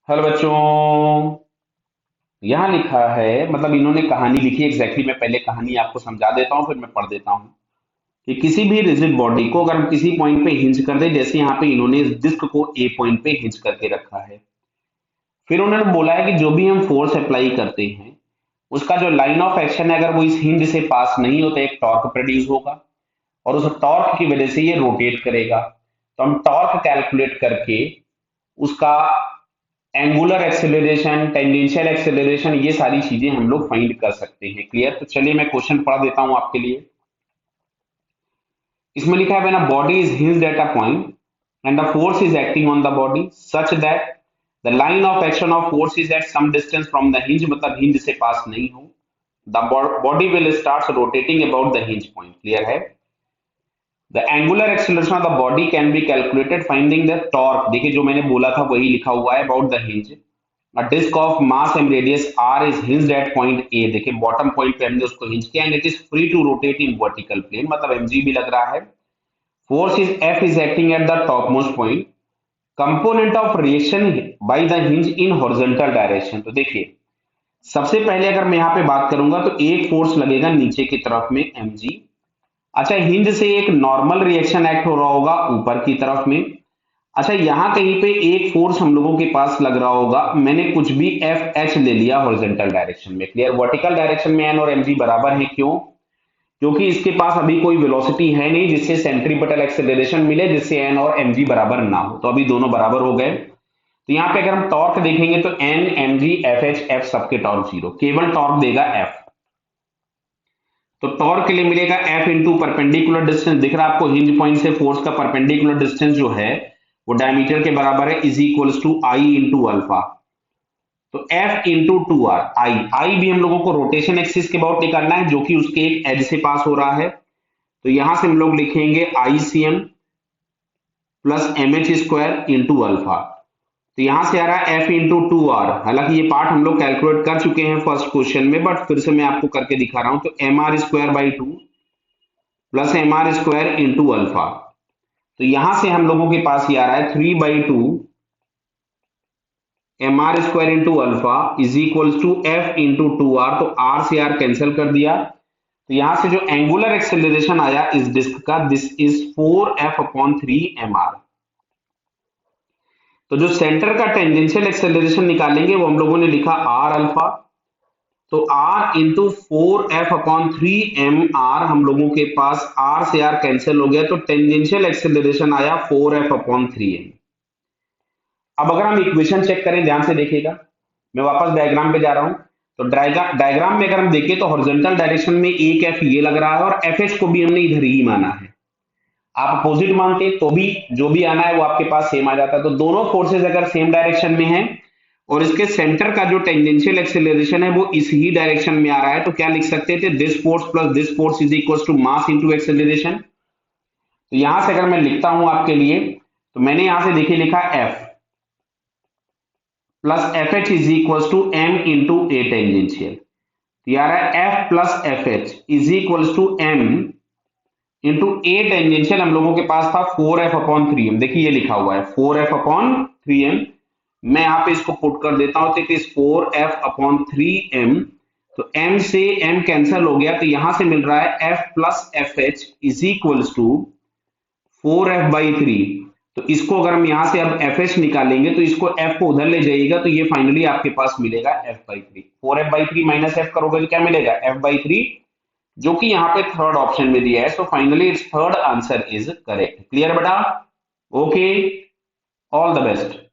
Hello बच्चों। यहाँ लिखा है, मतलब इन्होंने कहानी लिखी एग्जैक्टली। मैं पहले कहानी आपको समझा देता हूँ, फिर मैं पढ़ देता हूँ कि किसी भी रिजिड बॉडी को अगर हम किसी पॉइंट पे हिंज कर दे, जैसे यहाँ पे इन्होंने इस डिस्क को ए पॉइंट पे हिंज करके रखा है। फिर उन्होंने बोला है कि जो भी हम फोर्स अप्लाई करते हैं उसका जो लाइन ऑफ एक्शन है, अगर वो इस हिंज से पास नहीं होता, एक टॉर्क प्रोड्यूस होगा और उस टॉर्क की वजह से ये रोटेट करेगा। तो हम टॉर्क कैलकुलेट करके उसका एंगुलर एक्सेलरेशन, टेंजेंशियल एक्सेलरेशन, ये सारी चीजें हम लोग फाइंड कर सकते हैं। क्लियर? तो चलिए मैं क्वेश्चन पढ़ देता हूं आपके लिए। इसमें लिखा है when a body is hinged at a point and the force is acting on the body such that the line of action of force is at some distance from the hinge, मतलब hinge से पास नहीं हो, the body will start rotating about the hinge point. Clear है? The angular acceleration of the body can be calculated finding the torque. देखिए जो मैंने बोला था वही लिखा हुआ है, about the hinge. A disk of mass and radius r is hinged at point A। देखिए बॉटम पॉइंट पे हमने उसको हिंज किया and it is free to rotate in vertical plane, मतलब mg भी लग रहा है। Force is F is acting at the top most point. Component of reaction by the hinge in horizontal direction. तो देखिए सबसे पहले अगर मैं यहाँ पे बात करूंगा तो एक फोर्स लगेगा नीचे की तरफ में mg। अच्छा, हिंज से एक नॉर्मल रिएक्शन एक्ट हो रहा होगा ऊपर की तरफ में। अच्छा, यहां कहीं पे एक फोर्स हम लोगों के पास लग रहा होगा, मैंने कुछ भी एफ एच ले लिया हॉरिजॉन्टल डायरेक्शन में। क्लियर? वर्टिकल डायरेक्शन में एन और एम जी बराबर है। क्यों? क्योंकि इसके पास अभी कोई वेलोसिटी है नहीं जिससे सेंट्रीपिटल एक्सेलरेशन मिले, जिससे एन और एम जी बराबर ना हो, तो अभी दोनों बराबर हो गए। तो यहाँ पे अगर हम टॉर्क देखेंगे तो n, m g, f h, f सबके टॉर्क जीरो, केवल टॉर्क देगा एफ। तो टॉर्क के लिए मिलेगा एफ इंटू परपेंडिकुलर डिस्टेंस। दिख रहा है आपको हिंज पॉइंट से फोर्स का परपेंडिकुलर डिस्टेंस जो है वो डायमीटर के बराबर है, is equals to I into alpha. तो f into two r, I I भी हम लोगों को रोटेशन एक्सिस के अबाउट निकालना है जो कि उसके एक एज से पास हो रहा है। तो यहां से हम लोग लिखेंगे I C M plus M H square into alpha. तो यहां से आ रहा है एफ इंटू टू आर। हालांकि ये पार्ट हम लोग कैलकुलेट कर चुके हैं फर्स्ट क्वेश्चन में, बट फिर से मैं आपको करके दिखा रहा हूं। तो m r square by two plus m r square into alpha. तो यहां से हम लोगों के पास ये आ रहा है 3/2 m r square into alpha is equal to f into two r. तो आर से आर कैंसिल कर दिया। तो यहां से जो एंगुलर एक्सेलरेशन आया इस डिस्क का, दिस इज 4f/3 mr। तो जो सेंटर का टेंजेंशियल एक्सेलरेशन निकालेंगे वो हम लोगों ने लिखा आर अल्फा। तो r इंटू 4f/3 mr, हम लोगों के पास r से r कैंसिल हो गया, तो टेंजेंशियल एक्सेलरेशन आया 4f/3m। अब अगर हम इक्वेशन चेक करें, ध्यान से देखिएगा, मैं वापस डायग्राम पे जा रहा हूं। तो डायग्राम में अगर हम देखें तो हॉरिजॉन्टल डायरेक्शन में एक एफ ये लग रहा है और एफ एच को भी हमने इधर ही माना है। आप अपोजिट मानते तो भी जो भी आना है वो आपके पास सेम आ जाता। तो दोनों फोर्सेस अगर सेम डायरेक्शन में है और इसके सेंटर का जो टेंजेंशियल एक्सेलरेशन है वो इस ही डायरेक्शन में आ रहा है, तो क्या लिख सकते थे? This force plus this force is equal to mass into acceleration. तो यहां से अगर मैं लिखता हूं आपके लिए, तो मैंने यहां से देखिए लिखा F plus F H is equal to M into A tangential. यार F plus F H is equal to M into A tangential हम लोगों के पास था 4f/3m। देखिए ये लिखा हुआ है 4f/3m। मैं यहां पे इसको पुट कर देता हूं, तो इट इज 4f/3m। तो m से m कैंसिल हो गया, तो यहां से मिल रहा है f plus F H is equal to 4f/3। तो इसको अगर हम यहां से अब एफ एच निकालेंगे तो इसको f को उधर ले जाइएगा, तो ये फाइनली आपके पास मिलेगा f/3। 4f/3 माइनस f करोगे तो क्या मिलेगा? f/3, जो कि यहाँ पे थर्ड ऑप्शन में दिया है। So finally it's third answer is correct. Clear बेटा? Okay, all the best.